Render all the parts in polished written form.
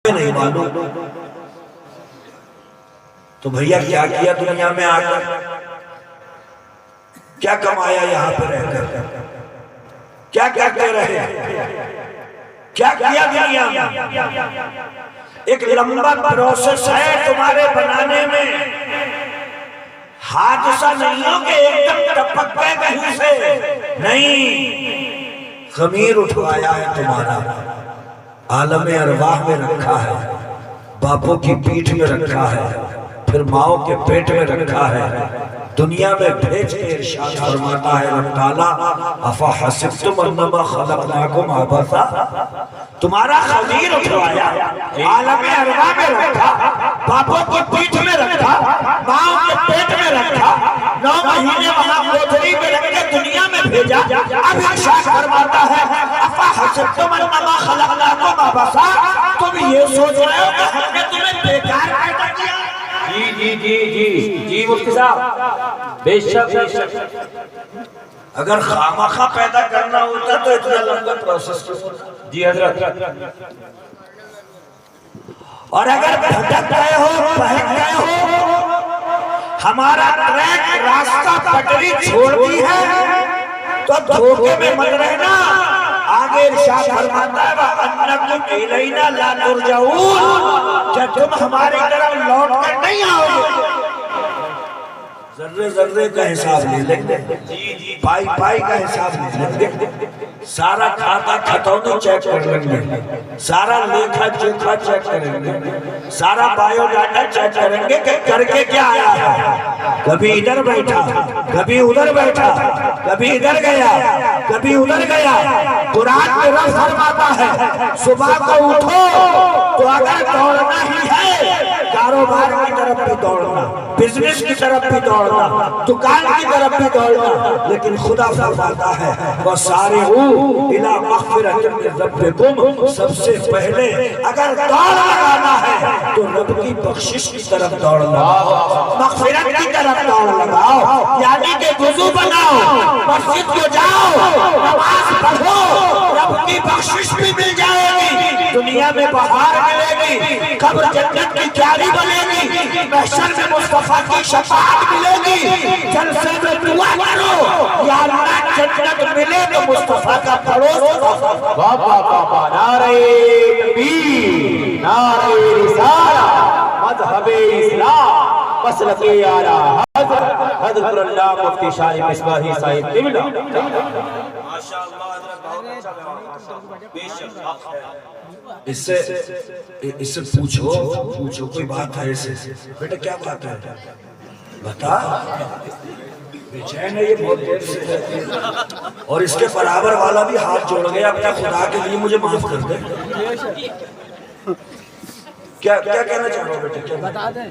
نہیں معلوم تو بھیا کیا کیا دنیا میں آ کر، کیا کمایا یہاں پہ رہ کر، کیا کرتے رہے، کیا کیا دنیا میں؟ ایک لمبا پروسیس ہے تمہارے بنانے میں، حادثہ نہیں ہو کہ ایک دم ٹپک گئے کہیں سے، نہیں، خمیر اٹھوایا ہے تمہارا، عالم ارواح میں رکھا ہے، باپوں کی پیٹھ میں رکھا ہے، پھر ماؤں کے پیٹ میں رکھا ہے، دنیا میں بھیج کے ارشاد فرماتا ہے رب تعالیٰ افحسبتم انما خلقناکم عبثا، تمہارا خمیر اٹھوایا، عالم ارواح میں رکھا، باپوں کی پیٹھ میں رکھا، ماؤں کے پیٹ میں رکھا، 9 مہینے وہاں کوٹھری میں رکھ کے دنیا میں بھیجا، اب ارشاد فرماتا ہے افحسبتم انما خلقناکم عبثا، تم یہ سوچ رہے ہو کہ ہم نے تمہیں بیکار پیدا کیا؟ جی مفتی صاحب، بے شک اگر خامخواہ پیدا کرنا ہوتا تو اتنا لمبا پروسیس جی حضرت، اور اگر بھٹک گئے ہو، بہک گئے ہو، ہمارا ٹریک راستہ پٹری چھوڑ دی ہے تو دھوکے میں مت رہنا، آگے ارشاد فرماتا ہے وَأَنَّكُمْ إِلَيْنَا لَا تُرْجَعُونَ، کہ تم ہماری طرف لوٹ کر نہیں آؤ گے، ذرے ذرے کا حساب لے لیں گے، پائی پائی کا حساب لے لیں گے، سارا کھاتا کھتونی چیک کر لیں گے، سارا لیکھا چیکھا چیک کریں گے، سارا بایو ڈاٹا چیک کریں گے کہ کر کے کیا آیا ہے، کبھی ادھر بیٹھا، کبھی ادھر بیٹھا، کبھی ادھر گیا، کبھی ادھر گیا، قرآن میں رب فرماتا ہے صبح کو اٹھو تو اگر دوڑنا ہی ہے کاروبار کی طرف بھی دوڑنا، بزنس کی طرف بھی دوڑنا، دکان کی طرف بھی دوڑنا، لیکن خدا فرماتا ہے وَسَارِعُوا إِلَىٰ مَغْفِرَةٍ مِّن رَبِّكُمْ، سب سے پہلے اگر دوڑ لگانا ہے تو رب کی بخشش کی طرف دوڑ لگاؤ، مغفرت کی طرف دوڑ لگاؤ، یعنی کہ وضو بناؤ، مسجد کو جاؤ، نماز پڑھو، رب کی بخشش بھی مل جائے گی، دنیا میں بہار ملے گی، قبر جنت کی کیاری بنے گی، محشر میں مصطفیٰ کی شفاعت ملے گی، جلسے میں دعا کرو یا اللہ جنت ملے تو مصطفیٰ کا پڑوس، بابا نعرہ تکبیر، نعرہ رسالہ، مذہب اسلام، مسلک اعلیٰ حضرت اللہ مفتی شاہ مصباحی صاحب قبلہ، ماشاءاللہ حضرت بہت اچھا لگا، بے شک اس سے پوچھو کوئی بات ہے اسے، بیٹا کیا بات ہے بتا، بے چین ہے یہ بہت دیر سے، اور اس کے برابر والا بھی ہاتھ جوڑ گیا اپنا خدا کے لیے مجھے معاف کر دے، کیا کہنا چاہ رہا ہو بیٹا، بتا دے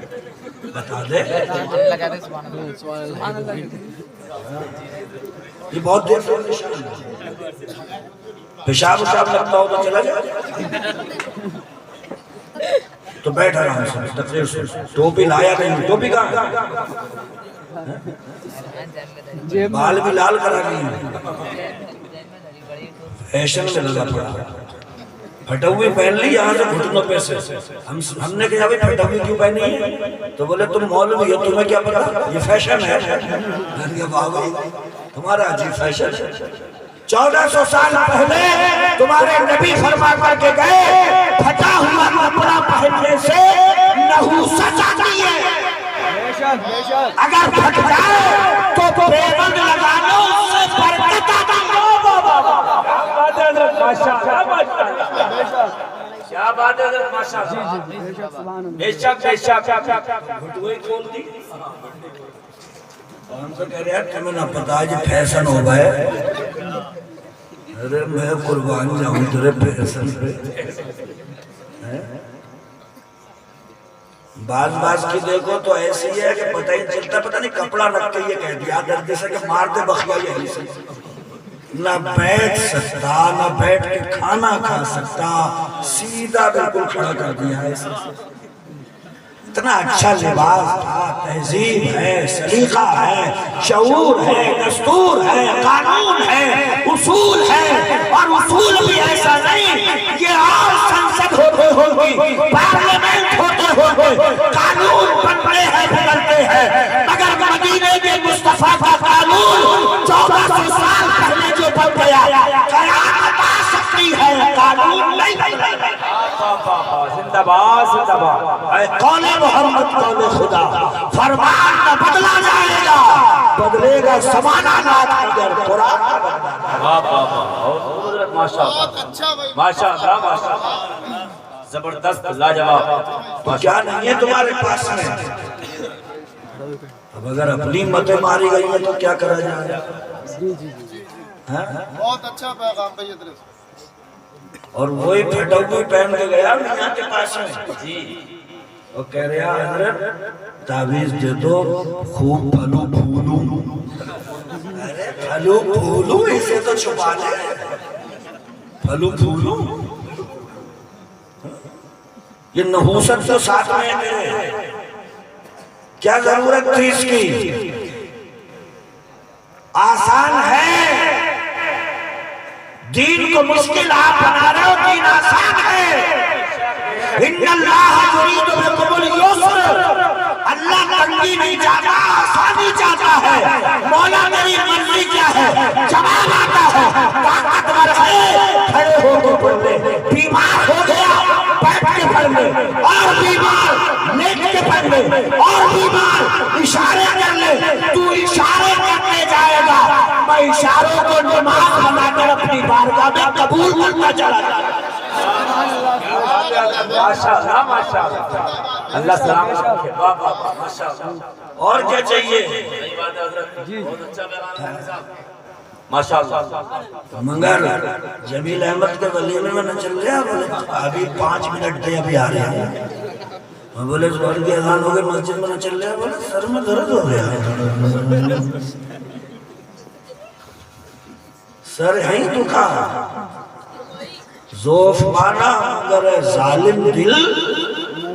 یہ بہت دیر سے پیشاب لگتا ہو تو چلا جائے تو بیٹھ آرام سے تقریر سے، ٹوپی لایا نہیں، ٹوپی کہاں بال بھی لال کرا نہیں، فیشن میں لگا پڑا، پھٹوی پہن لی یہاں سے گھٹنوں پہ سے، ہم نے کہا بھئی پھٹوی کیوں پہنی ہے تو بولے تم مولوی ہو تمہیں کیا پتا یہ فیشن ہے، تمہارا عجیب فیشن ہے، 1400 سال پہلے تمہارے نبی فرما کر کے گئے پھٹا ہوا کپڑا پہننے سے نحوست آتی ہے، اگر پھٹ جائے تو پیبند لگا لو اس سے برکت آتی ہے، کیا بات ہے حضرت ماشاءاللہ، بے شک گھٹوئی کھول دی، ہم سے کہہ رہے ہیں تمہیں نہ پتا ہے یہ فیشن ہو گئے، ارے میں قربان جاؤں تیرے فیشن پہ، بعض کی دیکھو تو ایسی ہے کہ پتہ ہی چلتا، پتہ نہیں کپڑا رکھ کے یہ کہہ دیا درد سے کہ مار دے بخیا یہی سے، نہ بیٹھ سکتا، نہ بیٹھ کے کھانا کھا سکتا، سیدھا بالکل کھڑا کر دیا ہے، اتنا اچھا لباس تھا، تہذیب ہے، سلیقہ ہے، شعور ہے، دستور ہے، قانون ہے، اصول ہے، اور اصول بھی ایسا نہیں یہ آپ سنسد ہوتے ہوگی، پارلیمنٹ ہوتے ہوگے، قانون بنتے ہیں بگڑتے ہیں، مگر مدینے کے مصطفیٰ کا قانون 1400 سال پہلے جو بن گیا قیامت آ سکتی ہے، قانون نہیں بنے گا۔ زندہ باد زندہ باد۔ قول محمد قول خدا، فرمان نہ بدلا جائے گا، بدلے گا زمانہ نات مگر قرآن نہ بدلا جائے گا۔ واہ واہ واہ، ماشاء اللہ ماشاء اللہ ماشاء اللہ، زبردست لاجواب۔ تو کیا نہیں ہے تمہارے پاس میں؟ اب اگر اپنی متیں ماری گئی ہیں تو کیا کرا جائے؟ بہت اچھا پیغام بھائی ادریس۔ اور وہی پھٹا ہوئی پہن کے گیا میاں کے پاس میں جی، وہ کہہ رہا حضرت تعویذ دے دو خوب پھلو پھولوں۔ ارے پھلو پھولوں اسے تو چھپا لے، پھلو پھولوں یہ نحوست تو ساتھ میں ہے، کیا ضرورت تھی اس کی؟ آسان ہے، دین کو مشکل آپ بنا رہے ہو، دین آسان ہے۔ ان اللہ یرید بکم اليسر، اللہ تنگی نہیں چاہتا، آسانی چاہتا ہے۔ مولا میری مرضی کیا ہے؟ جواب آتا ہے، طاقتور ہے کھڑے ہو کے پڑھ لے، بیمار ہو گیا بیٹھ کے پڑھ لے، اور بیمار لیٹ کے پڑھ لے، اور بیمار اشارے کر لے، تو اشارے کرنے جائے گا، میں اشاروں کو نماز بنا کر اپنی بارگاہ میں قبول کرنا چلا جائے گا۔ ماشاء اللہ ماشاء اللہ، اللہ سلامت رکھے۔ واہ واہ واہ، ماشاء اللہ۔ اور کیا چاہیے؟ ماشاء اللہ۔ مگر جمیل احمد کے ولیمے میں نہ چل رہا، بولے ابھی 5 منٹ دے ابھی آ رہے ہیں۔ میں بولے زہر کی اذان ہو گئی مسجد میں نہ چل رہا، بولے سر میں درد ہو گیا، سر ہے ہی دکھا، ذوف مانا مگر ظالم دل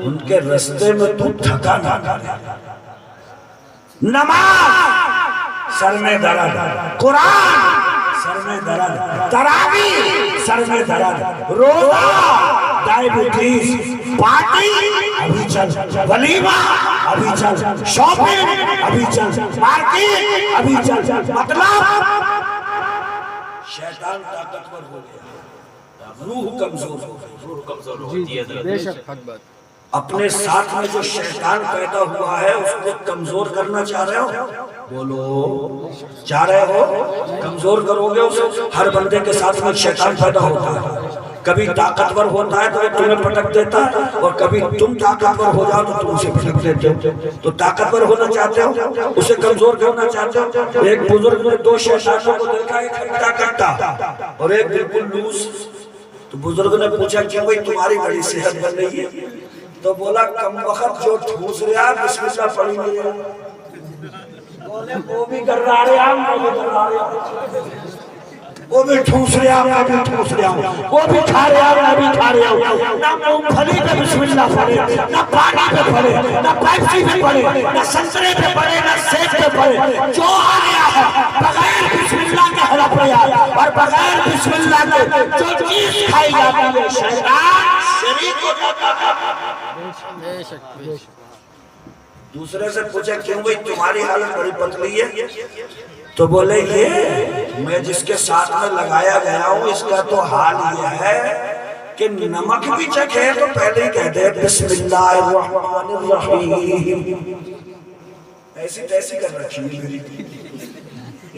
ان کے رستے میں تو تھکا نہ ڈالے۔ نماز سر میں درد، قرآن سر میں درد، تراویح سر میں درد، روزہ ڈائبٹیز، پارٹی ابھی چل، ولیمہ ابھی چل، شاپنگ ابھی چل، مارکیٹ ابھی چل، مطلب شیطان طاقتور ہو گیا، روح کمزور ہو گئی، روح کمزور ہو گئی۔ بے شک حق بات۔ اپنے ساتھ میں جو شیطان پیدا ہوا ہے اس کو کمزور کرنا چاہ رہے ہو؟ بولو چاہ رہے ہو؟ کمزور کرو گے اسے۔ ہر بندے کے ساتھ میں شیطان پیدا ہوتا ہے، کبھی طاقتور ہوتا ہے تو وہ تمہیں پٹک دیتا ہے، اور کبھی تم طاقتور ہو جاؤ تو تم اسے پٹک دیتے ہو۔ تو طاقتور ہونا چاہتے ہو، اسے کمزور کرنا چاہتے ہو۔ ایک بزرگ نے 2 شیطانوں کو دیکھا، ایک ہٹا کٹا اور ایک بالکل لوس۔ تو بزرگ نے پوچھا کہ بھئی تمہاری بڑی صحت بن رہی ہے؟ تو بولا کم وقت جو ٹھوس رہا بسم اللہ پڑھی نہیں رہا، بولے وہ بھی کر رہا رہا میں بھی کر رہا رہا، وہ بھی ٹھوس رہا میں بھی ٹھوس رہا ہوں، وہ بھی کھا رہا میں بھی کھا رہا ہوں۔ نہ مونگ پھلی پہ بسم اللہ پڑھے، نہ پانی پہ پڑھے، نہ پیپسی پہ پڑھے، نہ سنترے پہ پڑھے، نہ سیب پہ پڑھے، جو آ رہا ہے بغیر بسم اللہ کے حلف رہا، اور بغیر بسم اللہ کے جو چیز کھائی جاتی ہے شیطان شریک ہو جاتا ہے۔ بے شک بے شک۔ دوسرے سے پوچھا کیوں بھئی تمہاری حالت بڑی پتلی ہے؟ تو بولے یہ میں جس کے ساتھ میں لگایا گیا ہوں اس کا تو حال یہ ہے کہ نمک بھی چکھے تو پہلے ہی کہتے ہیں بسم اللہ الرحمن الرحیم، ایسی تیسی کر رکھی میری،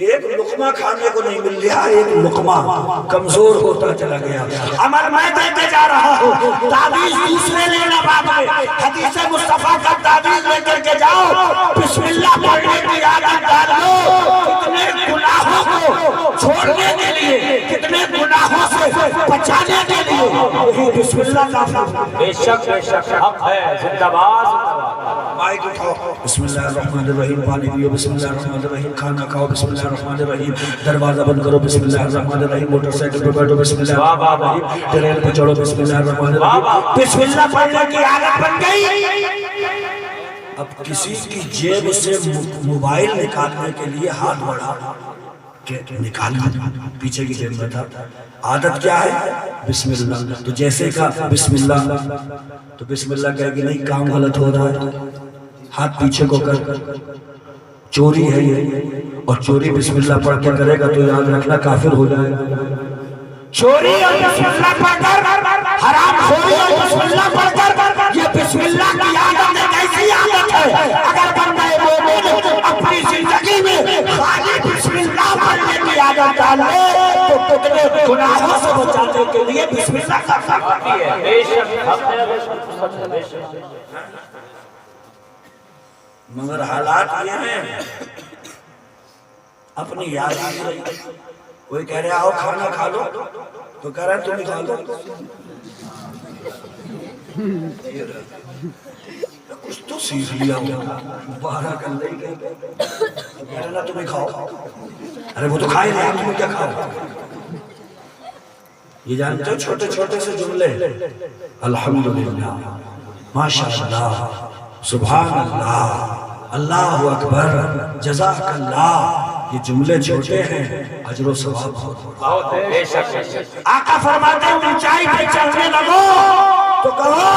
ایک لقمہ کھانے کو نہیں مل رہا، ایک لقمہ کمزور ہوتا چلا گیا۔ عمل میں دیتے جا رہا ہوں، تعویذ دوسرے لینا بعد میں، حدیث مصطفیٰ کا تعویذ لے کر کے جاؤ، بسم اللہ پڑھنے کی عادت ڈال لو، کتنے گناہوں کو چھوڑنے کے لیے، کتنے گناہوں سے بچانے کے لیے یہی بسم اللہ کا بے شک حق ہے، زندہ باد زندہ باد۔ مائک اٹھاؤ، بسم اللہ الرحمن الرحیم، پانی پیو بسم اللہ الرحمن الرحیم، کھانا کھاؤ بسم اللہ الرحمن الرحیم، دروازہ بند کرو بسم اللہ الرحمن الرحیم، موٹر سائیکل پہ بیٹھو بسم اللہ الرحمن الرحیم، ٹرین پہ چڑھو بسم اللہ الرحمن الرحیم۔ بسم اللہ پڑھنے کی عادت بن گئی۔ اب کسی کی جیب سے موبائل نکالنے کے لیے ہاتھ بڑھا، کہ نکال پیچھے کی جیب میں تھا. عادت کیا ہے؟ بسم اللہ. تو جیسے کہا بسم اللہ تو بسم اللہ کہے کہ نہیں کام غلط ہو رہا ہے, ہاتھ پیچھے کو کر. چوری ہے یہ, اور چوری بسم اللہ پڑھ کے کرے گا تو یاد رکھنا کافر ہو جائے گا. چوری اور بسم اللہ پڑھ کر, حرام خوری اور بسم اللہ پڑھ کر, یہ بسم اللہ کی عادت ایک ایسی عادت ہے اگر بندہ مومن اپنی زندگی میں خالی بسم اللہ پڑھنے کی عادت ڈال لے تو کتنے گناہوں سے بچانے کے لیے بسم اللہ کا کافی ہے. بے شک حق ہے, بے شک سچ ہے, بے شک. مگر حالات یہ ہیں اپنی یاد نہیں رہی. کوئی کہہ رہے آؤ کھانا کھا لو تو کہہ رہا ہے تم ہی کھا لو. کچھ تو سیکھ لیا ہوگا, باہر کر لیں گے تو کہہ رہا تمہیں کھاؤ. ارے وہ تو کھائے نہیں, تمہیں کیا کھاؤ. یہ جانتے ہو چھوٹے چھوٹے سے جملے, الحمدللہ, ماشاءاللہ, سبحان اللہ, اللہ اکبر, جزاک اللہ, یہ جملے چھوٹے ہیں, اجر و ثواب بہت ہے. بے شک. آقا فرماتے ہیں اونچائی پہ چڑھنے لگو تو کہو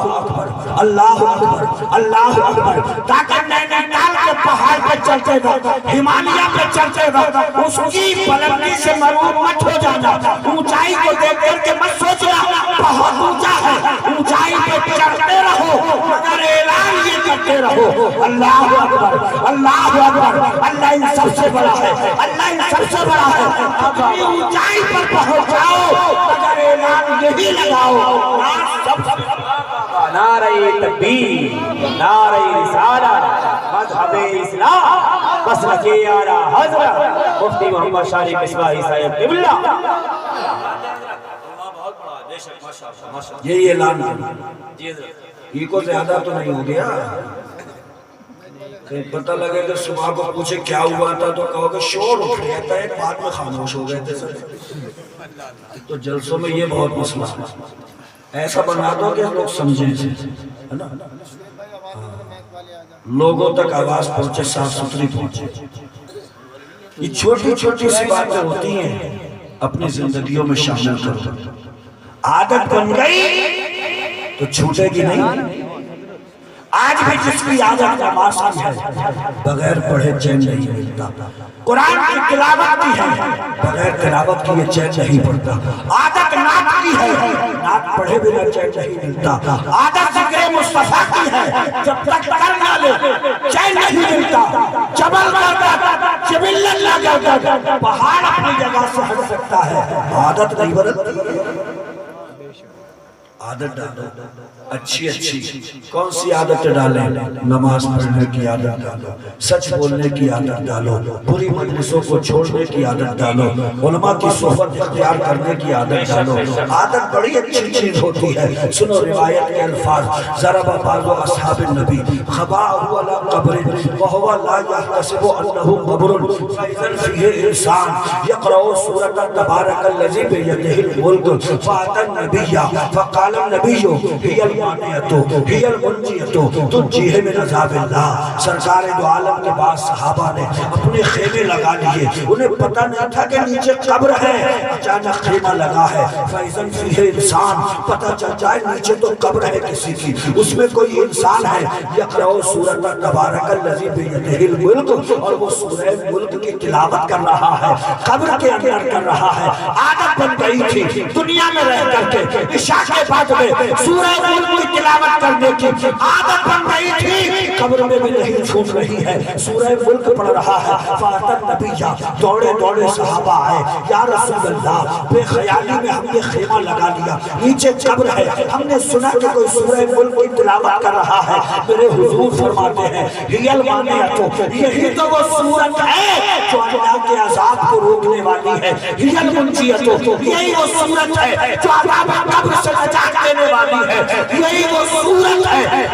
اللہ اکبر, اللہ اکبر, اللہ اکبر, تاکہ نینی تال کے پہاڑ پہ چلتے وقت, ہمالیہ پہ چلتے وقت اس کی بلندی سے مرعوب مت ہو جانا. اونچائی کو دیکھ کر کے مت سوچنا بہت اونچا ہے, اونچائی پہ چڑھتے رہو مگر اعلان یہ کرتے رہو اللہ اکبر, اللہ اکبر, اللہ ان سب سے بڑا ہے, اللہ ان سب سے بڑا ہے. اپنی اونچائی پر پہنچ جاؤ مگر اعلان یہی لگاؤ نعرہ تکبیر, نعرہ رسالت, مذہب اسلام, مسلک اعلیٰ حضرت مفتی محمد شاہ مصباحی صاحب قبلہ. یہی اعلان ہے. یہ کو زیادہ تو نہیں ہو گیا, کہیں پتہ لگے کہ صبح کو پوچھے کیا ہوا تھا تو کہو کہ شور اٹھ رہا تھا, ایک بات میں خاموش ہو گئے تھے سر. تو جلسوں میں یہ بہت مسئلہ ایسا بنا دو کہ لوگ سمجھیں, لوگوں تک آواز پہنچے, صاف ستھری پہنچے. یہ چھوٹی چھوٹی سی باتیں ہوتی ہیں, اپنی زندگیوں میں شامل کرو. عادت بن گئی تو چھوٹے گی نہیں. آج بھی جس کی عادت نماز کی ہے بغیر پڑھے چین نہیں ملتا. قرآن کی تلاوت کی ہے بغیر تلاوت کی یہ چین نہیں پڑتا. عادت نعت کی ہے, نعت پڑھے بنا چین نہیں ملتا. عادت ذکر مصطفیٰ کی ہے, جب تک کر نہ لے چین نہیں ملتا. جبل کرتا, جبلت نہ کرتا, پہاڑ اپنی جگہ سے ہٹ سکتا ہے, عادت نہیں بدلتی. عادت ڈالو اچھی اچھی. کون سی عادت ڈالیں؟ نماز پڑھنے کی عادت ڈالو, سچ بولنے کی عادت ڈالو, بری مجلسوں کو چھوڑنے کی عادت ڈالو, علماء کی صحبت اختیار کرنے کی عادت ڈالو. عادت بڑی اچھی چیز ہوتی ہے. سنو روایت کے الفاظ, ضرب بعض اصحاب النبی خباءه علی قبر وهو لا يحتسب انه قبر فاذا فيه انسان يقرأ سورة تبارك الذي بيده الملك فاتى النبي فقال النبی هي المانعة هي المنجية تنجيه من عذاب اللہ. سرکار دو عالم کے بعد صحابہ نے اپنے خیمے لگا لیے, انہیں پتہ نہیں تھا کہ نیچے قبر ہے, اچانک خیمہ لگا ہے. فَإِذًا فِيهِ انسان, پتہ چل جائے نیچے تو قبر ہے کسی کی, اس میں کوئی انسان ہے. يقرأ سورة تبارك الذي بيده الملك, اور وہ سورہ ملک کی تلاوت کر رہا ہے, قبر کے اندر کر رہا ہے. عادت بن گئی تھی دنیا میں رہ کر کے عشاء کے بعد میں سورہ ملک کی تلاوت کرنے کی عادت بن گئی تھی, قبر میں بھی نہیں چھوٹ رہی ہے, سورہ ملک پڑھ رہا ہے. فاتح نبی دوڑے دوڑے صحابہ آئے, یا رسول اللہ بے خیالی میں ہم نے خیمہ لگا لیا, نیچے قبر ہے, ہم نے سنا کہ کوئی سورہ ملک کی تلاوت کر رہا ہے. میرے حضور فرماتے ہیں ہی المانعۃ, یہی تو وہ صورت ہے جو اللہ کے عذاب کو روکنے والی ہے. ہی المنجیۃ, یہی وہ صورت ہے جو عذاب قبر سے نجات دینے والی ہے. یہی وہ صورت ہے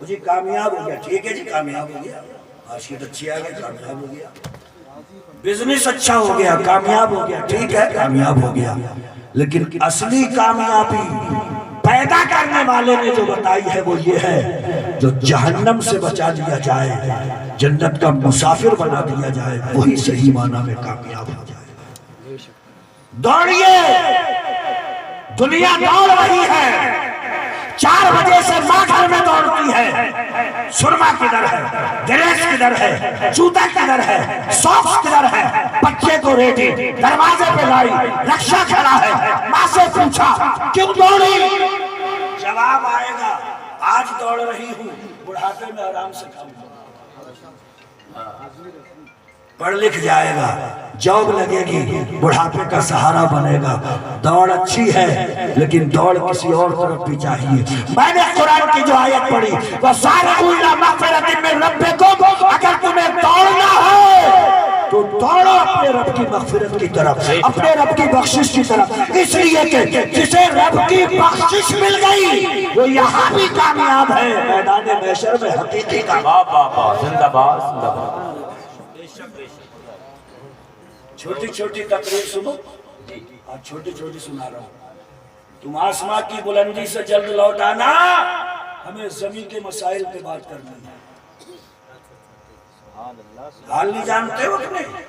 جی کامیاب ہو گیا، ٹھیک ہے جی کامیاب ہو گیا، معاشیت اچھی آ گئی کامیاب ہو گیا، بزنس اچھا ہو گیا کامیاب ہو گیا، ٹھیک ہے کامیاب ہو گیا، لیکن اصلی کامیابی پیدا کرنے والے نے جو بتائی ہے وہ یہ ہے جو جہنم سے بچا دیا جائے، جنت کا مسافر بنا دیا جائے، وہی صحیح معنی میں کامیاب ہو جائے۔ دوڑیے، دنیا دوڑ رہی ہے، 4 بجے سے ماں گھر میں دوڑتی ہے، سرما کدھر ہے، ڈریس کدھر ہے، جوتا کدھر ہے، ساکس کدھر ہے، بچے کو ریڈی دروازے پہ لائی، رکشہ کھڑا ہے، ماں سے پوچھا کیوں دوڑی؟ جواب آئے گا آج دوڑ رہی ہوں بڑھاپے میں آرام سے کھاؤں گا۔ پڑھ لکھ جائے گا، جاب لگے گی، بڑھاپے کا سہارا بنے گا۔ دوڑ اچھی ہے لیکن دوڑ کسی اور طرف بھی چاہیے۔ میں نے قرآن کی جو آیت پڑھی وَسَارِعُوا إِلَىٰ مَغْفِرَةٍ مِّن رَبِّكُمْ، اگر تمہیں دوڑنا ہے تو دوڑو اپنے رب کی مغفرت کی طرف، اپنے رب کی بخشش کی طرف، اس لیے کہ جسے رب کی بخشش مل گئی وہ یہاں بھی کامیاب ہے، میدان محشر میں حقیقی کامیاب۔ زندہ باد زندہ باد۔ چھوٹی چھوٹی تقریر سنو، آج چھوٹی چھوٹی سنا رہا ہوں۔ تم آسمان کی بلندی سے جلد لوٹ آنا، ہمیں زمین کے مسائل پہ بات کرنا ہے۔ حال نہیں جانتے ہو کہ نہیں؟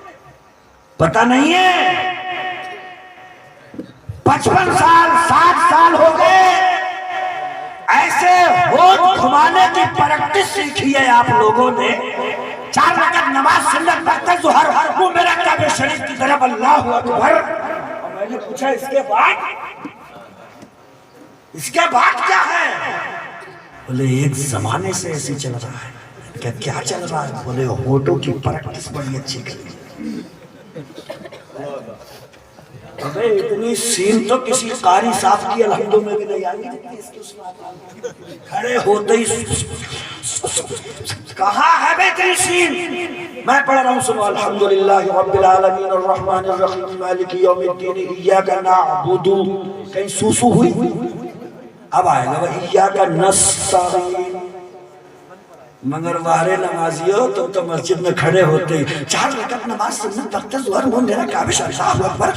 پتہ نہیں ہے 55 سال 60 سال ہو گئے ایسے ہوٹ گھمانے کی پریکٹس سیکھی ہے آپ لوگوں نے۔ 4 رکعت نماز سنت پڑھتے ظہر، وہ میرا کعبہ شریف کی طرف اللہ اکبر۔ اور میں نے پوچھا اس کے بعد کیا ہے؟ بولے ایک زمانے سے ایسے چل رہا ہے۔ کیا چل رہا ہے؟ بولے ہوٹوں کی پریکٹس بڑی اچھی کری۔ ابے اتنی سین تو کسی قاری صاحب کی الحمدوں میں بھی نہیں آئی، کھڑے ہوتے ہی کہاں ہے بہتری سین؟ میں پڑھ رہا ہوں سنو الحمدللہ رب العالمین الرحمن الرحیم مالک یوم الدین ایاک نعبد، کہیں سوسو ہوئی؟ اب آئے گا ایاک نستعین، مگر وارے نمازیوں تم تو مسجد میں کھڑے ہوتے ہی 4 رکعت نماز سنت پڑھتے ظہر، وہ میرا کعبہ شریف اللہ اکبر۔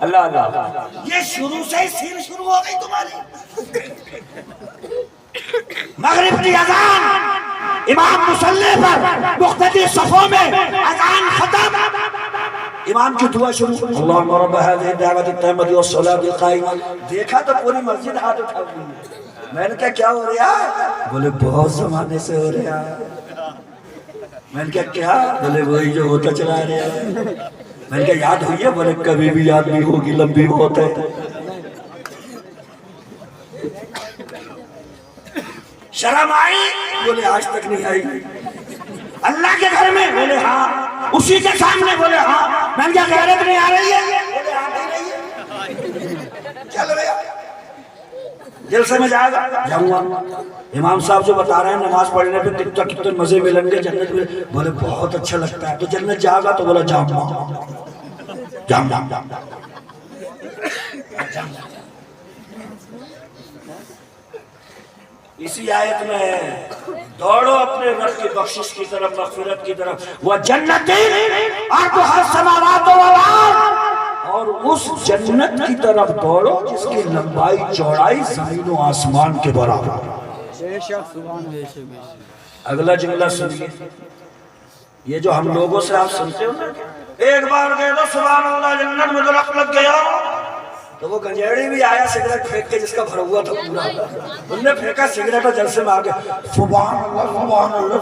اللہ اللہ، یہ شروع سے ہی سین شروع ہو گئی تمہاری۔ مغرب کی اذان، امام مصلی پر مقتدی صفوں میں اذان ختم، امام کی دعا شروع، اللہم رب هذه الدعوة التامة والصلاة القائمة۔ دیکھا تو پوری مسجد ہاتھ اٹھا ہوئی ہے۔ میں نے کہا کیا ہو رہا ہے؟ بولے بہت زمانے سے ہو رہا ہے۔ میں نے کہا کیا؟ بولے وہی جو ہوتا چلا رہا ہے۔ میں نے کہا یاد ہوئی ہے؟ بولے کبھی بھی یاد نہیں ہوگی، لمبی بہت ہے۔ شرم آئی؟ بولے آج تک نہیں آئی۔ اللہ کے گھر میں؟ بولے ہاں۔ اسی کے سامنے؟ بولے ہاں۔ میں نے کہا غیرت نہیں آ رہی ہے؟ بولے آ رہی ہے۔ چل رہا جلسے میں جائے گا؟ جاؤں گا۔ امام صاحب جو بتا رہے ہیں نماز پڑھنے پہ کتنے مزے ملیں گے جنت میں، بولے بہت اچھا لگتا ہے۔ تو جنت جائے گا تو بولا جاؤں گا۔ اسی آیت میں ہے دوڑو اپنے رب کی بخشش کی طرف، مغفرت کی طرف، وہ جنت عرضها السماوات والارض، اور اس جنت کی طرف دوڑو جس کی لمبائی چوڑائی زمین و آسمان کے برابر۔ اگلا جملہ سنیے، یہ جو ہم لوگوں سے آپ سنتے ہو نا، ایک بار گئے تو سبحان اللہ جنت میں درخت لگ گیا، تو وہ گنجیڑی بھی آیا سگریٹ پھینک کے جس کا بھرا ہوا تھا پورا، انہوں نے پھینکا سگریٹ اور جلسے میں آگے سبحان اللہ سبحان اللہ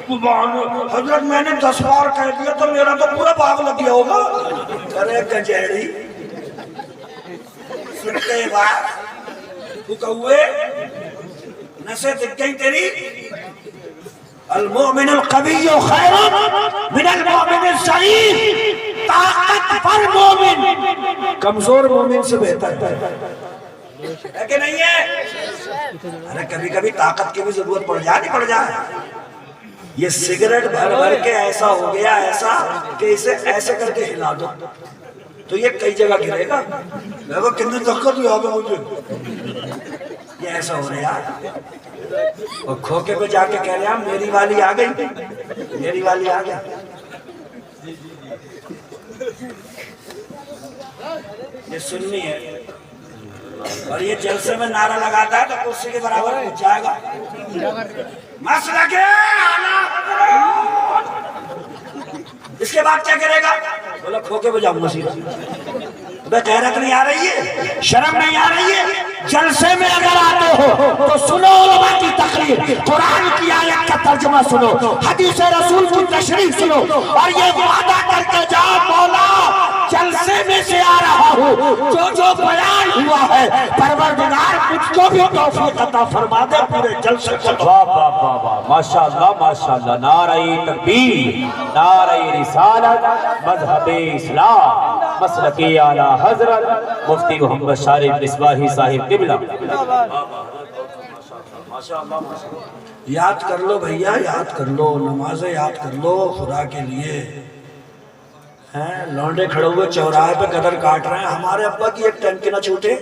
سبحان اللہ۔ حضرت میں نے 10 بار کہہ دیا تو میرا تو پورا باغ لگ گیا ہوگا۔ ارے گنجیڑی سنتے بات تو کہوئے نسے دکھ گئی تیری۔ المؤمن القوی خیر من المؤمن الضعیف، طاقتور مومن کمزور مومن سے بہتر ہے کہ نہیں ہے؟ ارے کبھی کبھی طاقت کی بھی ضرورت پڑ جائے۔ یہ سگریٹ بھر بھر کے ایسا ہو گیا ایسا کہ اسے ایسے کر کے ہلا دو، تو یہ کئی جگہ گرے گا. میں وہ کتنے دقت ہوئی آپ مجھے یہ ایسا ہو رہا ہے. اور کھوکے پہ جا کے کہہ رہے ہیں میری والی آ گئی, میری والی آ گئی. یہ سننی ہے اور یہ جلسے میں نعرہ لگاتا ہے تو کرسی کے برابر پہنچ جائے گا. مسئلہ کے اس کے بعد کیا کرے گا؟ بولا کھوکے پہ جاؤں مسیح. غیرت نہیں آ رہی ہے, شرم نہیں آ رہی ہے. جلسے میں اگر آتے ہو تو سنو علماء کی تقریر, قرآن کی آیت کا ترجمہ سنو, حدیث رسول کی تشریح سنو اور یہ وعدہ کر کے جاؤ مولا جلسے میں سے آ رہا ہوں, جو بیان ہوا ہے پروردگار مجھ کو بھی توفیق عطا فرما دے پورے جلسے کو. واہ واہ واہ واہ, ماشاءاللہ ماشاءاللہ. نعرہ تکبیر, نعرہ رسالت, مذہب اسلام, مسلک اعلیٰ حضرت مفتی محمد شارف مصباحی صاحب قبلہ. یاد کر لو بھیا, یاد کر لو, نمازیں یاد کر لو خدا کے لیے. لونڈے کھڑے ہوئے چوراہے پہ قدر کاٹ رہے ہیں. ہمارے ابا کی ایک ٹینکی نہ چھوٹے.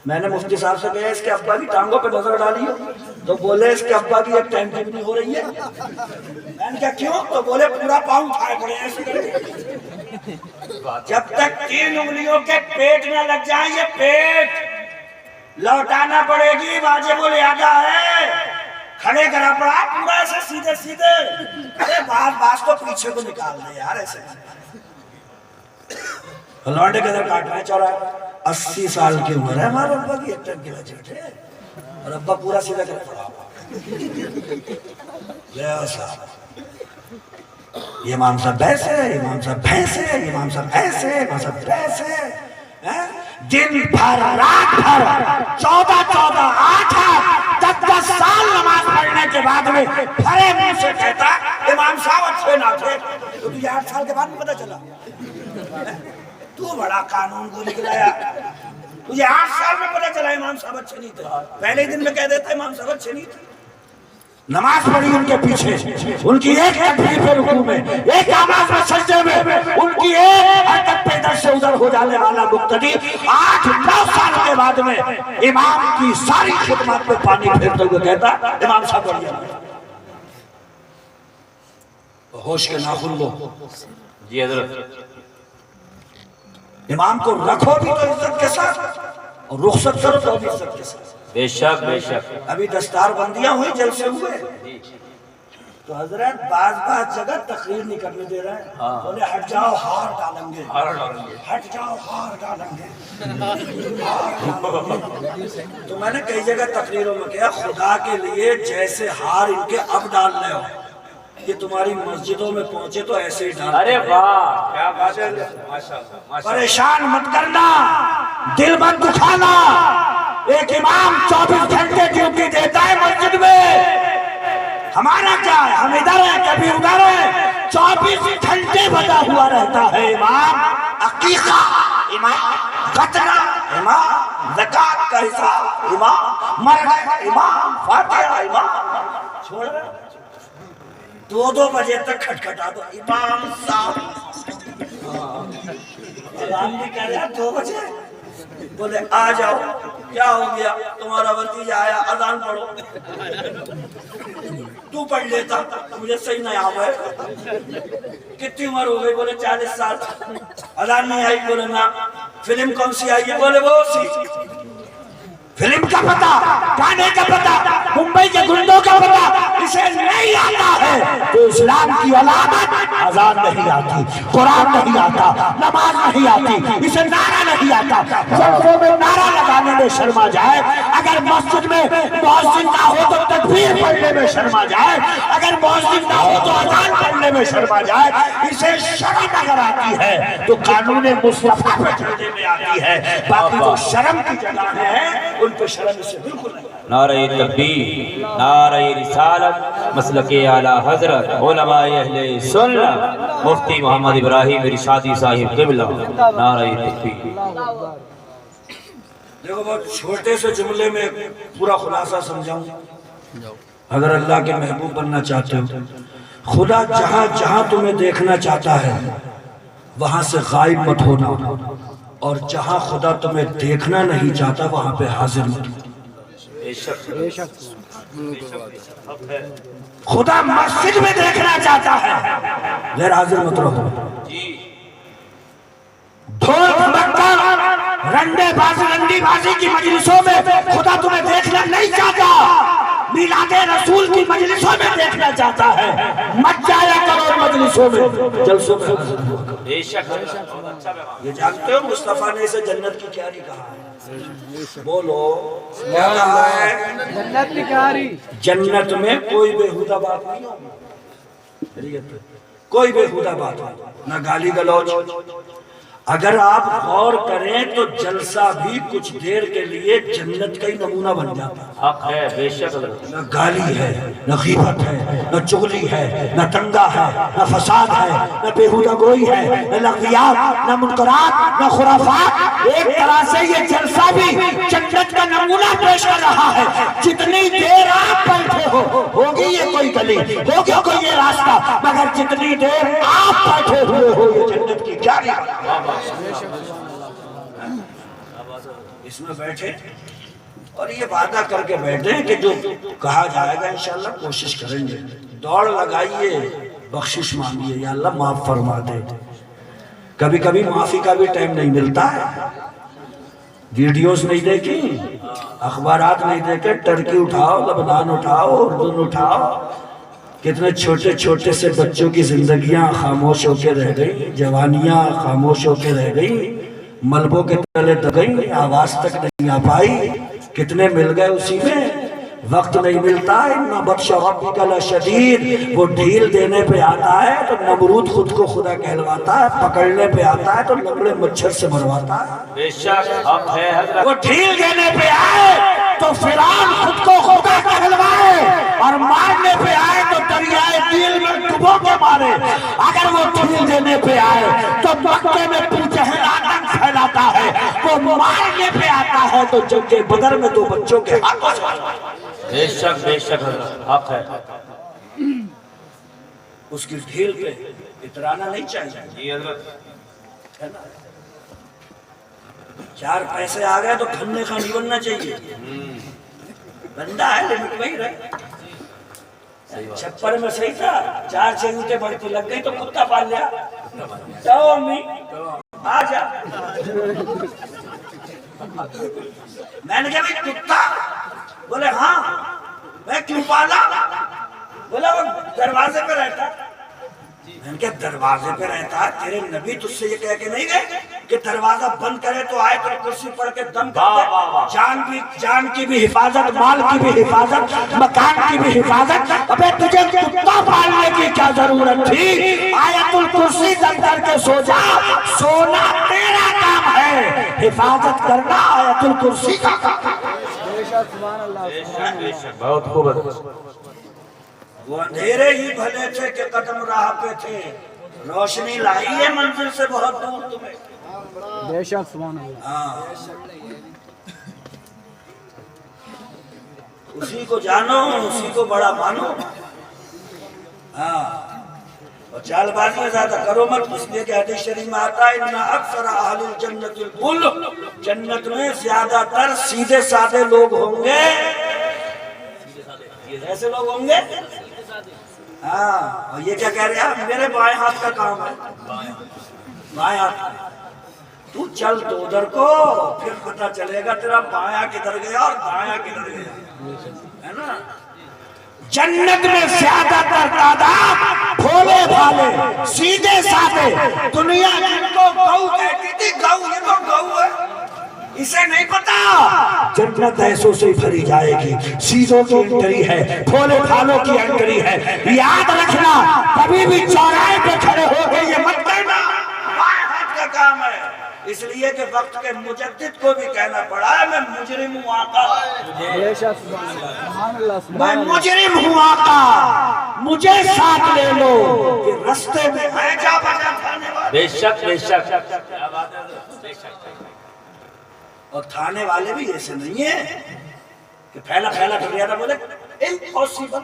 میں نے مفتی صاحب سے کہا اس کے ابا کی ٹانگوں پہ نظر ڈالی ہو, تو بولے اس کے ابا کی ایک ٹینکی بھی نہیں ہو رہی ہے. میں نے کہا کیوں؟ تو بولے پورا پاؤں کھائے پڑے ایسے. جب تک 3 انگلیوں کے پیٹ نہ لگ جائیں, یہ پیٹ لوٹانا پڑے گی. واجب الادا ہے, کھڑے کرا پڑا پورا ایسے سیدھے سیدھے. ارے باز کو پیچھے کو نکال دے یار ایسے. لوٹے کے در کاٹ رہے ہیں چوراہے. 80 سال کی عمر ہے ہمارے ابا کی, ایک ٹن کے لچھٹے اور ابا پورا سیدھا کر پڑا. یہ امام صاحب بھینس ہے, امام صاحب بھینس ہے, امام صاحب ایسے, امام صاحب بھینس ہے. دن بھر رات بھر 14 8 10 سال نماز پڑھنے کے بعد میں بھرے منہ سے کہتا امام صاحب اچھے نہ تھے. تو تجھے 8 سال کے بعد میں پتہ چلا؟ تو بڑا قانون کو نکلایا. تجھے 8 سال میں پتہ چلا امام صاحب اچھے نہیں تھے. پہلے دن میں کہہ دیتا امام صاحب اچھے نہیں تھے. نماز پڑھی ان کے پیچھے, ان کی ایک تکبیر پہ رکوع میں, ایک آواز میں سجدے میں, ان کی ایک حرکت پہ ادھر سے ادھر ہو جانے والا مقتدی 8-9 سال کے بعد میں امام کی ساری خدمات پہ پانی پھیرتے ہوئے کہتا امام صاحب بڑھیا. ہوش کے ناخن لو. جی حضرت. امام کو رکھو بھی تو عزت کے ساتھ اور رخصت کرو تو بھی عزت کے ساتھ. بے شک بے شک. ابھی دستار بندیاں ہوئی جلسے ہوئے تو حضرت بعض جگہ تقریر نہیں کرنے دے رہے ہیں. بولے ہٹ جاؤ ہار ڈالیں گے, ہٹ جاؤ ہار ڈالیں گے. تو میں نے کئی جگہ تقریروں میں کہا خدا کے لیے جیسے ہار ان کے اب ڈال رہے ہو, یہ تمہاری مسجدوں میں پہنچے تو ایسے ہی ڈال. ارے واہ کیا بات ہے, ماشاءاللہ. پریشان مت کرنا, دل مت دکھانا. ایک امام 24 گھنٹے ڈیوٹی دیتا ہے مسجد میں. ہمارا کیا ہے, ہم ادھر ہیں کبھی ادھر ہیں. 24 گھنٹے بجا ہوا رہتا ہے امام. عقیقہ امام, ختنہ امام, زکات کا حساب امام, مرد امام, فاتحہ امام. چھوڑ 2 بجے تک کھٹکھٹا دو امام صاحب. اذان بھی کہہ رہا 2 بجے. بولے آ جاؤ, کیا ہو گیا, تمہارا بھتیجا آیا, اذان پڑھو. تو پڑھ لیتا, مجھے صحیح نہیں آ ہے. کتنی عمر ہو گئی؟ بولے 40 سال. اذان نہیں آئی؟ بولے نا. فلم کون سی آئی ہے؟ بولے وہ سی. فلم کا پتہ, گانے کا پتہ, ممبئی کے گنڈوں کا پتہ اسے نہیں آتا ہے. تو اسلام کی علامت اذان نہیں آتی, قرآن نہیں آتا, نماز نہیں آتی, اسے نعرہ نہیں آتا. جلسوں میں نعرہ لگانے میں شرما جائے, اگر مسجد میں مؤذن نہ ہو تو تکبیر پڑھنے میں شرما جائے, اگر مؤذن نہ ہو تو اذان پڑھنے میں شرما جائے, اسے شرم اگر آتی ہے تو قانون مصطفیٰ پہ چلنے میں آتی ہے. باقی جو شرم کی جگہ ہے ان پہ شرم سے بالکل نہیں. نعرہ تکبیر, نعرہ رسالت, مسلک اعلیٰ حضرت علماء اہل سنت مفتی محمد ابراہیم ارشادی صاحب قبلہ. نعرہ تکبیر. دیکھو بہت چھوٹے سے جملے میں پورا خلاصہ سمجھاؤں. اگر اللہ کے محبوب بننا چاہتے ہو, خدا جہاں جہاں تمہیں دیکھنا چاہتا ہے وہاں سے غائب مت ہونا، اور جہاں خدا تمہیں دیکھنا نہیں چاہتا وہاں پہ حاضر مت ہونا۔ خدا مسجد میں دیکھنا چاہتا ہے، غیر حاضر مت رہو۔ ڈھول دھمکا رنڈے بازی رنڈی بازی کی مجلسوں میں خدا تمہیں دیکھنا نہیں چاہتا، میلاد رسول کی مجلسوں میں دیکھنا چاہتا ہے۔ مت جایا کرو مجلسوں میں، جلسوں میں حاضر ہوا کرو۔ یہ جانتے ہو مصطفیٰ نے اسے جنت کی کیاری کہا ہے؟ بولو کیا کہا ہے؟ جنت کی کیاری۔ جنت میں کوئی بےہودہ بات نہیں ہوگی، کوئی بےہودہ بات نہیں، نہ گالی گلوچ۔ اگر آپ غور کریں تو جلسہ بھی کچھ دیر کے لیے جنت کا ہی نمونہ بن جاتا ہے۔ حق ہے، بے شک۔ نہ گالی ہے، نہ غیبت ہے، نہ چغلی ہے، نہ دنگا ہے، نہ فساد ہے، نہ بےہودہ گوئی ہے، نہ لغویات، نہ منکرات، نہ خرافات۔ ایک طرح سے یہ جلسہ بھی جنت کا نمونہ پیش کر رہا ہے۔ جتنی دیر آپ بیٹھے ہو، ہوگی یہ کوئی گلی، ہوگی کوئی یہ راستہ، مگر جتنی دیر آپ بیٹھے ہوئے ہو یہ جنت کی کیاری ہے۔ اس میں بیٹھے اور یہ وعدہ کر کے بیٹھے کہ جو کہا جائے گا انشاءاللہ کوشش کریں گے۔ دوڑ لگائیے، بخشش مانگیے، یا اللہ معاف فرما دے۔ کبھی کبھی معافی کا بھی ٹائم نہیں ملتا ہے۔ ویڈیوز نہیں دیکھی، اخبارات نہیں دیکھے، ٹرکی اٹھاؤ، لبنان اٹھاؤ، اردن اٹھاؤ، کتنے چھوٹے چھوٹے سے بچوں کی زندگیاں خاموش ہو کے رہ گئی، جوانیاں خاموش ہو کے رہ گئی، ملبوں کے تلے دب گئی، آواز تک نہیں آ پائی۔ کتنے مل گئے اسی میں، وقت نہیں ملتا۔ اِنَّ بَطْشَ رَبِّكَ لَشَدِيدٌ، وہ ڈھیل دینے پہ آتا ہے تو نمرود خود کو خدا کہلواتا ہے، پکڑنے پہ آتا ہے تو لنگڑے مچھر سے مرواتا ہے۔ بے شک حق ہے حضرت۔ وہ ڈھیل دینے پہ آئے تو فرعون خود کو خدا کہلوائے، اور مارنے پہ آئے تو دریائے نیل میں ڈبو کے مارے۔ اگر وہ ڈھیل دینے پہ آئے تو مکے میں پوچھے آتنک پھیلاتا ہے، وہ مارنے پہ آتا ہے تو جنگ بدر میں دو بچوں کے ہاتھوں سے مارتا ہے۔ بے شک حضرت، حق ہے۔ اس کی ڈھیل پہ اترانا نہیں چاہیے، جی حضرت۔ ہے نا؟ چار پیسے آ گئے تو کھنے کا نہیں بننا چاہیے، بندہ ہے لمٹ میں ہی رہے۔ چھپر میں صحیح تھا، چار چہوتے بڑھتی لگ گئی تو کتا پال لیا، تو امی آ جا۔ میں نے کہا بھئی کتا؟ بولے ہاں۔ میں کیوں پالا؟ بولا وہ دروازے پہ رہتا۔ میں نے کہا دروازے پہ رہتا ہے؟ تیرے نبی تجھ سے یہ کہہ کے نہیں گئے کہ دروازہ بند کرے تو آئے تو کرسی پڑھ کے دم کر دے؟ جان کی بھی حفاظت، مال کی بھی حفاظت، مکان کی بھی حفاظت۔ ابے تجھے کتا پالنے کی کیا ضرورت تھی؟ آیت الکرسی دم کر کے سو جا، سونا تیرا کام ہے، حفاظت کرنا آیت الکرسی کا کام ہے۔ بہت خوب۔ وہ اندھیرے ہی بھلے تھے کہ قدم راہ پہ تھے، روشنی لائی ہے منزل سے بہت دور تمہیں۔ بے شک سبحان اللہ۔ اسی کو جانو، اسی کو بڑا مانو۔ اور چال بازی میں زیادہ کرو مت، اس لیے کہ حدیث شریف میں آتا ہے اِنَّ أَكْثَرَ أَهْلِ الْجَنَّةِ الْبُلُّ، جنت میں زیادہ تر سیدھے سادے لوگ ہوں گے۔ ایسے لوگ ہوں گے؟ ہاں، اور یہ کیا کہہ رہے ہیں؟ میرے بائیں ہاتھ کا کام ہے، بائیں ہاتھ۔ تو چل تو ادھر کو، پھر پتہ چلے گا تیرا بایاں کدھر گیا اور دایاں کدھر گیا، ہے نا؟ جنت میں زیادہ تر تعداد بھولے بھالے سیدھے سادے، دنیا جن کو گو کہتی تھی، گو یہ تو گو ہے، اسے نہیں پتا جنت ایسوں سے بھری جائے گی، سیدھوں کی انٹری ہے، بھولے بھالوں کی انٹری ہے۔ یاد رکھنا کبھی بھی چوراہے پہ کھڑے ہو گئے یہ مت کہنا بائیں ہاتھ کا کام ہے، اس لیے کہ وقت کے مجدد کو بھی کہنا پڑا ہے میں مجرم ہوں آقا، بے شک سبحان اللہ۔ میں مجرم ہوں آقا، مجھے ساتھ لے لو کہ رستے میں ہے جا بجا تھانے والے۔ بے شک بے شک۔ اور تھانے والے بھی ایسے نہیں ہیں کہ پھیلا پھیلا کر لیا تھا، بولے امپوسیبل،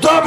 2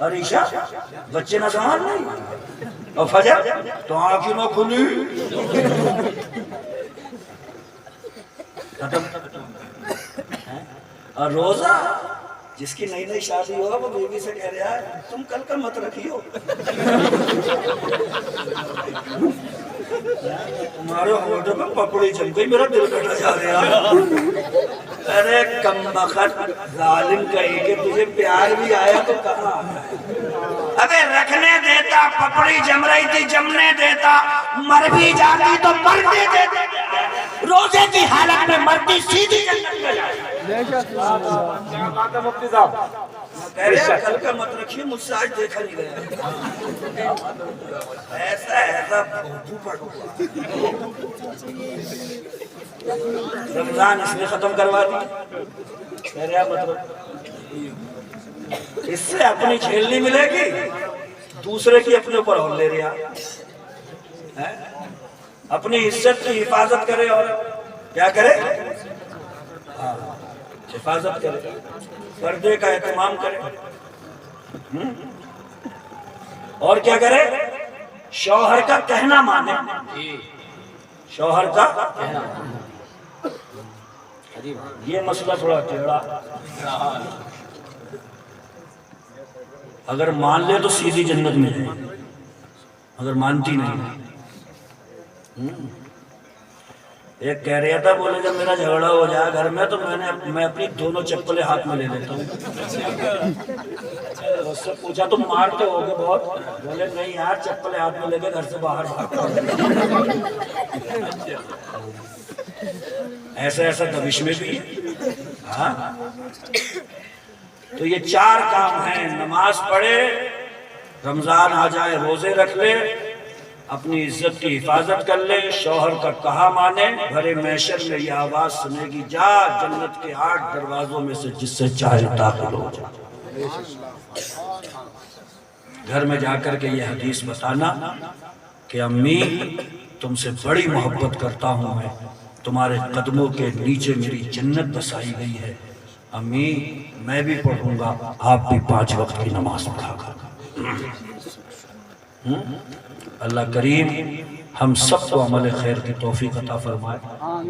اور عشاء بچے نہ سنبھال نہیں، اور فجر تو آنکھیں نہ کھلی ختم۔ اور روزہ جس کی نئی نئی شادی ہو وہ بیوی سے کہہ رہا ہے تم کل کا مت رکھیو، تمہارے ہونٹوں پہ پپڑی جم گئی، میرا دل کٹا جا رہا۔ ارے کم بخت ظالم کہی کہ تجھے پیار بھی آیا تو کہاں؟ ابے رکھنے دیتا، پپڑی جم رہی تھی جمنے دیتا، مر بھی جاتی تو مرنے دیتا، روزے کی حالت میں مرتی سیدھی جنت میں جائے۔ مفتی صاحب کہہ رہے ہیں کل کا مت رکھیے، مجھ سے آج دیکھا نہیں گیا، ایسا بھوپو پڑ ہوا۔ رمضان اس نے ختم کروا دی، کہہ رہے ہیں مطلب اس سے اپنی جھیلنی ملے گی، دوسرے کی اپنے اوپر ہو لے رہا ہے۔ اپنی عزت کی حفاظت کرے اور کیا کرے؟ حفاظت کرے، پردے کا اہتمام کرے، اور کیا کرے؟ شوہر کا کہنا مانے، شوہر کا کہنا۔ یہ مسئلہ تھوڑا ٹیڑھا، اگر مان لے تو سیدھی جنت میں جائے، اگر مانتی نہیں۔ ایک کہہ رہا تھا، بولے جب میرا جھگڑا ہو جائے گھر میں تو میں اپنی دونوں چپلیں ہاتھ میں لے لیتا ہوں۔ اس سے پوچھا تم مارتے ہو گے بہت؟ بولے نہیں یار، چپلیں ہاتھ میں لے کے گھر سے باہر بھاگتا ہوں۔ ایسا دبش میں بھی ہے۔ ہاں تو یہ 4 کام ہیں، نماز پڑھے، رمضان آ جائے روزے رکھ لے، اپنی عزت کی حفاظت کر لے، شوہر کا کہا مانے، بھرے محشر میں یہ آواز سنے گی، جا جنت کے 8 دروازوں میں سے جس سے چاہے داخل ہو جا۔ گھر میں جا کر کے یہ حدیث بتانا کہ امی تم سے بڑی محبت کرتا ہوں، میں تمہارے قدموں کے نیچے میری جنت بسائی گئی ہے، امی میں بھی پڑھوں گا، آپ بھی 5 وقت کی نماز پڑھا کر۔ اللہ کریم ہم سب کو عمل خیر کی توفیق عطا فرمائے۔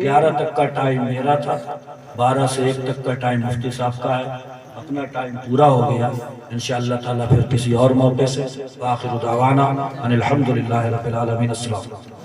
11 تک کا ٹائم میرا تھا، 12 سے 1 تک کا ٹائم مفتی صاحب کا ہے، اپنا ٹائم پورا ہو گیا، انشاءاللہ تعالیٰ پھر کسی اور موقع سے۔ آخر دعوانا ان الحمدللہ رب العالمین، السلام علیکم۔